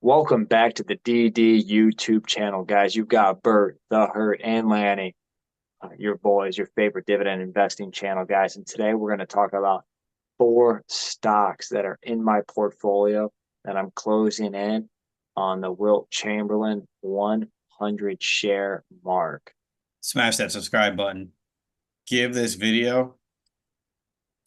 Welcome back to the DD YouTube channel, guys. You've got Bert, The Hurt, and Lanny, your boys, your favorite dividend investing channel, guys. And today we're going to talk about four stocks that are in my portfolio that I'm closing in on the Wilt Chamberlain 100 share mark. Smash that subscribe button. Give this video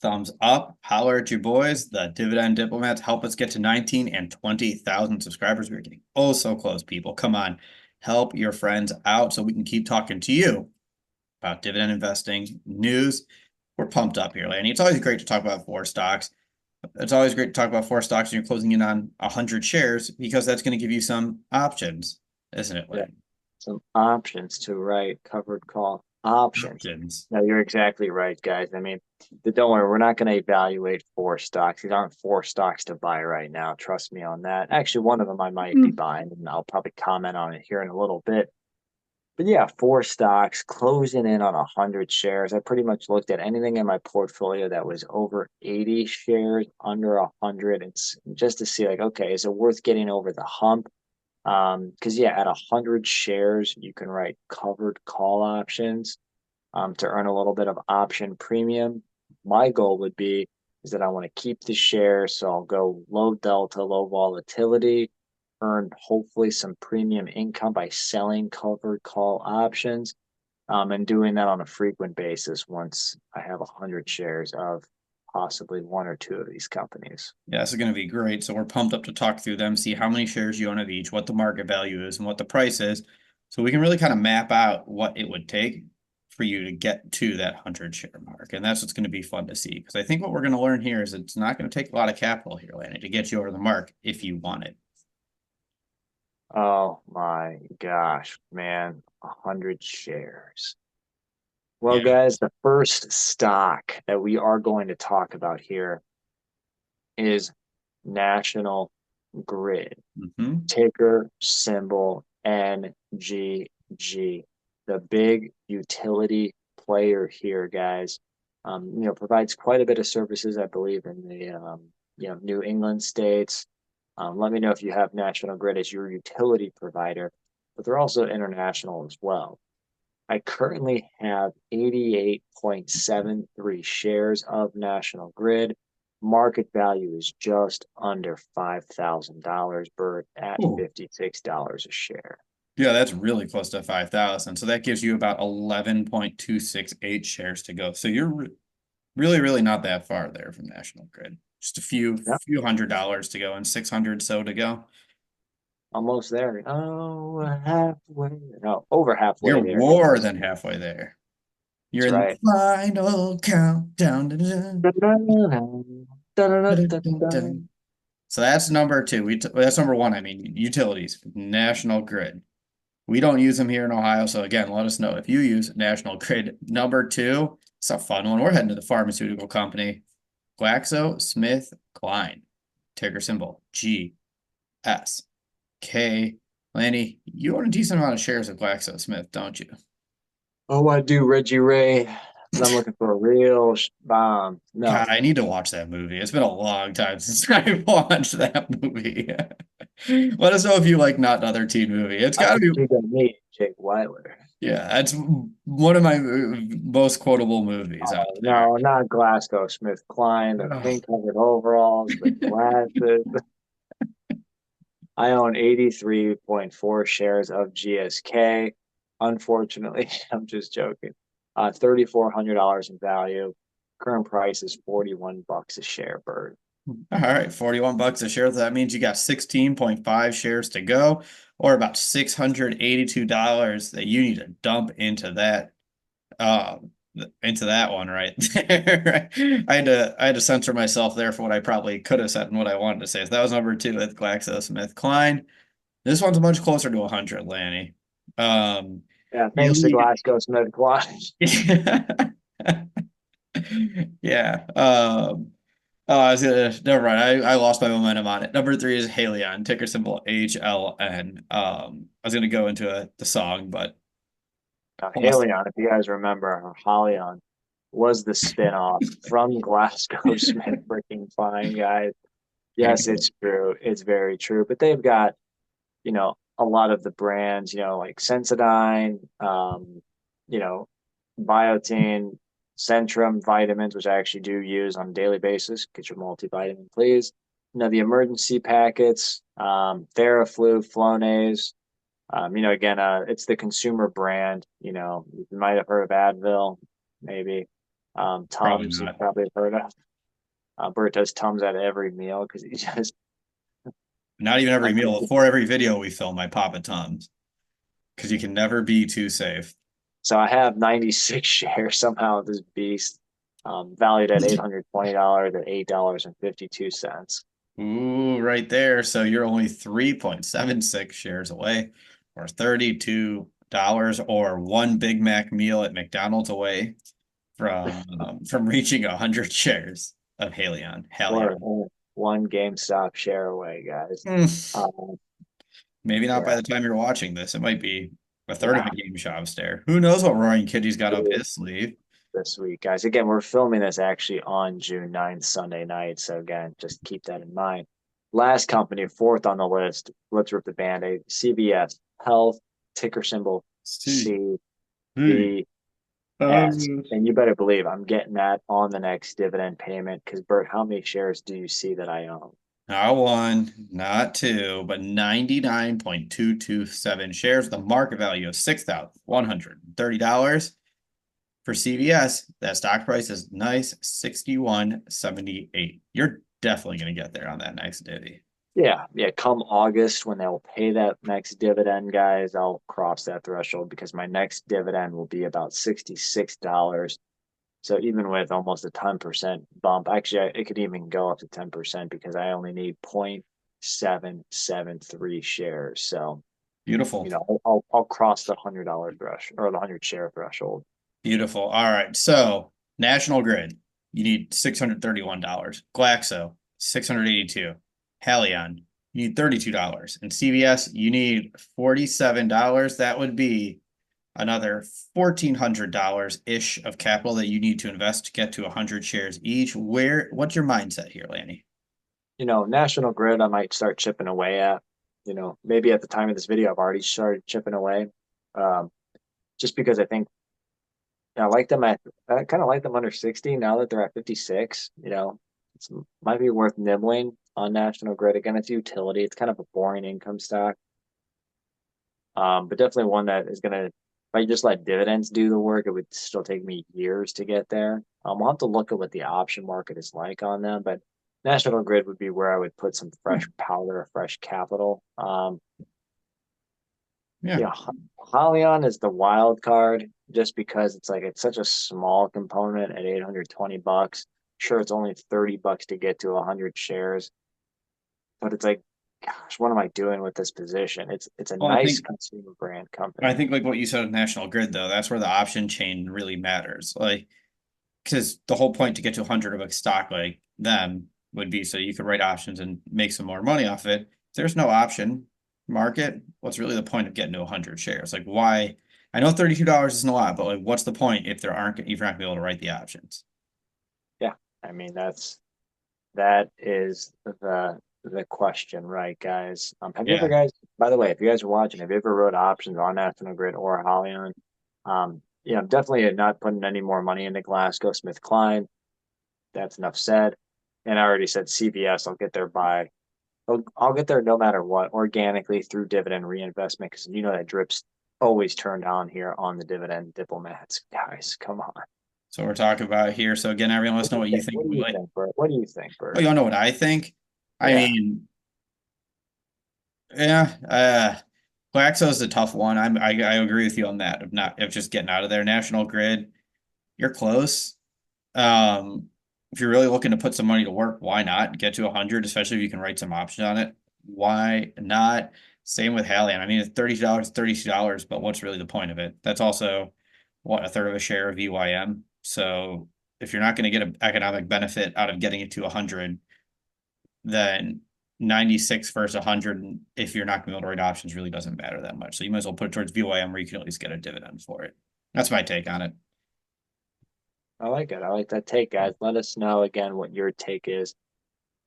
thumbs up. Holler at your boys. The Dividend Diplomats help us get to 19 and 20,000 subscribers. We're getting oh so close, people. Come on. Help your friends out so we can keep talking to you about dividend investing news. We're pumped up here, Lanny. It's always great to talk about four stocks. It's always great to talk about four stocks when you're closing in on 100 shares because that's going to give you some options, isn't it, Yeah, Lanny? some options to write covered call options. Options. No, you're exactly right, guys. I mean, don't worry, we're not going to evaluate four stocks. These aren't four stocks to buy right now. Trust me on that. Actually, one of them I might be buying, and I'll probably comment on it here in a little bit. But yeah, four stocks closing in on 100 shares. I pretty much looked at anything in my portfolio that was over 80 shares, under 100. It's just to see, like, okay, is it worth getting over the hump? Because yeah, at 100 shares, you can write covered call options to earn a little bit of option premium. My goal would be is that I want to keep the share, so I'll go low delta, low volatility, earn hopefully some premium income by selling covered call options, and doing that on a frequent basis once I have 100 shares of possibly one or two of these companies. Yeah, this is going to be great. So we're pumped up to talk through them, see how many shares you own of each, what the market value is, and what the price is. So we can really kind of map out what it would take for you to get to that 100 share mark. And that's what's going to be fun to see. Because I think what we're going to learn here is it's not going to take a lot of capital here, Lanny, to get you over the mark if you want it. Oh my gosh, man, 100 shares. Well, Yeah. guys, the first stock that we are going to talk about here is National Grid, Mm-hmm. ticker symbol NGG, the big utility player here, guys. Provides quite a bit of services, I believe, in the New England states. Let me know if you have National Grid as your utility provider, but they're also international as well. I currently have 88.73 shares of National Grid. Market value is just under $5,000, Bert, at Ooh. $56 a share. Yeah, that's really close to 5,000. So that gives you about 11.268 shares to go. So you're really, really not that far there from National Grid. Just a few Yep, few $100 to go and 600 so to go. almost there. Oh, halfway. No, over halfway You're there, more guys. than halfway there. You're That's in the right. final countdown. Dun, dun, dun, dun, dun, dun. So that's number two. That's number one. I mean, utilities, National Grid. We don't use them here in Ohio. So again, let us know if you use National Grid. Number two, it's a fun one. We're heading to the pharmaceutical company, GlaxoSmithKline, ticker symbol GSK. Lanny, you own a decent amount of shares of GlaxoSmith, don't you? Oh, I do, Reggie Ray, but I'm looking for a real bomb. God, No, I need to watch that movie. It's been a long time since I watched that movie. Let us know if you like Not Another Teen Movie. It's I got to think be, you got me, Jake Weiler. yeah, that's one of my most quotable movies out Oh, there. no, not Glasgow Smith Klein, the Ugh. pink covered overalls, the glasses. I own 83.4 shares of GSK. Unfortunately, I'm just joking. $3,400 in value. Current price is 41 bucks a share, Bird. All right, 41 bucks a share. That means you got 16.5 shares to go, or about $682 that you need to dump um into that one right there. I had to censor myself there for what I probably could have said and what I wanted to say. So that was number two with GlaxoSmithKline. This one's much closer to 100, Lanny. Um, Yeah, thanks to you Glasgow Smith Klein. yeah. I was gonna, never mind. I lost my momentum on it. Number three is Haleon, ticker symbol HLN. I was gonna go into the song, but lost. Haleon, if you guys remember, or Haleon was the spinoff from Glasgow Smith freaking Klein, guys. Can't Yes, go. it's true. It's very true. But they've got a lot of the brands, like Sensodyne, you know, Biotin, Centrum vitamins, which I actually do use on a daily basis. Get your multivitamin, please. The emergency packets, Theraflu, Flonase. Again, it's the consumer brand. You might have heard of Advil, maybe. Probably Tums, you've not. probably heard of. Bert does Tums at every meal because he just, Not even every I meal. think. Before every video we film, I pop a Tums because you can never be too safe. So I have 96 shares somehow of this beast, valued at $820 at $8.52. Ooh, right there. So you're only 3.76 shares away, or $32, or one Big Mac meal at McDonald's away from reaching 100 shares of Haleon. Haleon. Or one GameStop share away, guys. Hmm. Um, Maybe not by yeah, the time you're watching this. It might be a third of yeah, a Game Shop stare. Who knows what Roaring Kitty's got up his sleeve? this week, guys. Again, we're filming this actually on June 9th, Sunday night. So again, just keep that in mind. Last company, fourth on the list. Let's rip the band-aid. CVS Health, ticker symbol See. CVS. Hey. And you better believe I'm getting that on the next dividend payment. Because Bert, how many shares do you see that I own? Not one, not two, but 99.227 shares with a market value of $6,130. For CVS, that stock price is nice, 61.78. You're definitely going to get there on that next divvy. Yeah, yeah. Come August, when they'll pay that next dividend, guys, I'll cross that threshold because my next dividend will be about $66. So even with almost a 10% bump, actually, it could even go up to 10% because I only need 0.773 shares. So, Beautiful. I'll cross the $100 threshold or the 100 share threshold. Beautiful. All right. So, National Grid, you need $631. Glaxo, 682. Haleon, you need $32. And CVS, you need $47. That would be another $1,400 ish of capital that you need to invest to get to 100 shares each. What's your mindset here, Lanny? National Grid, I might start chipping away at. Maybe at the time of this video, I've already started chipping away. Um, just because I think I like them I kind of like them under 60 now that they're at 56. It's might be worth nibbling on National Grid. Again, it's utility. It's kind of a boring income stock. But definitely one that is gonna, if I just let dividends do the work, it would still take me years to get there. We'll have to look at what the option market is like on them, but National Grid would be where I would put some fresh powder, fresh capital. Yeah. Haleon is the wild card just because it's such a small component at $820. Sure, it's only $30 to get to 100 shares, but it's like, gosh, what am I doing with this position? It's a Well, I nice think consumer brand I company. think like what you said with National Grid though, that's where the option chain really matters. Like, because the whole point to get to 100 of a stock like them would be so you could write options and make some more money off it. If there's no option market, what's really the point of getting to 100 shares? Like, why? I know $32 isn't a lot, but like, what's the point if you're not gonna be able to write the options? Yeah, I mean that is the question, right, guys? Have you ever, Yeah. guys? By the way, if you guys are watching, have you ever wrote options on National Grid or Haleon? I'm definitely not putting any more money into GlaxoSmithKline. That's enough said. And I already said CVS. I'll get there by. I'll get there no matter what, organically through dividend reinvestment, because that drip's always turned on here on the dividend diplomats, guys. Come on. So we're talking about here. So again, everyone, let us What do know you what you think? think. What do you think, Bert? What do you think, Oh, Bert? you don't know what I think? I Yeah. mean, yeah, Glaxo is a tough one. I agree with you on that of just getting out of there. National Grid, you're close. If you're really looking to put some money to work, why not get to 100, especially if you can write some options on it? Why not? Same with Haleon. I mean, it's $32, but what's really the point of it? That's also what, a third of a share of EYM. So if you're not going to get an economic benefit out of getting it to 100, then 96 versus 100, if you're not going to be able to write options, really doesn't matter that much. So you might as well put it towards VYM where you can at least get a dividend for it. That's my take on it. I like it. I like that take, guys. Let us know again what your take is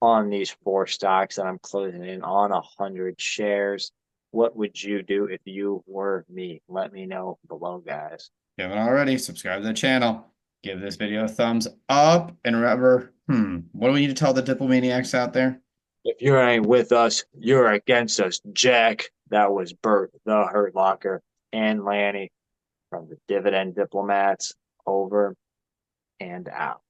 on these four stocks that I'm closing in on 100 shares. What would you do if you were me? Let me know below, guys. If you haven't already, subscribe to the channel. Give this video a thumbs up. And remember, what do we need to tell the Diplomaniacs out there? If you ain't with us, you're against us, Jack. That was Bert, the Hurt Locker, and Lanny from the Dividend Diplomats. Over and out.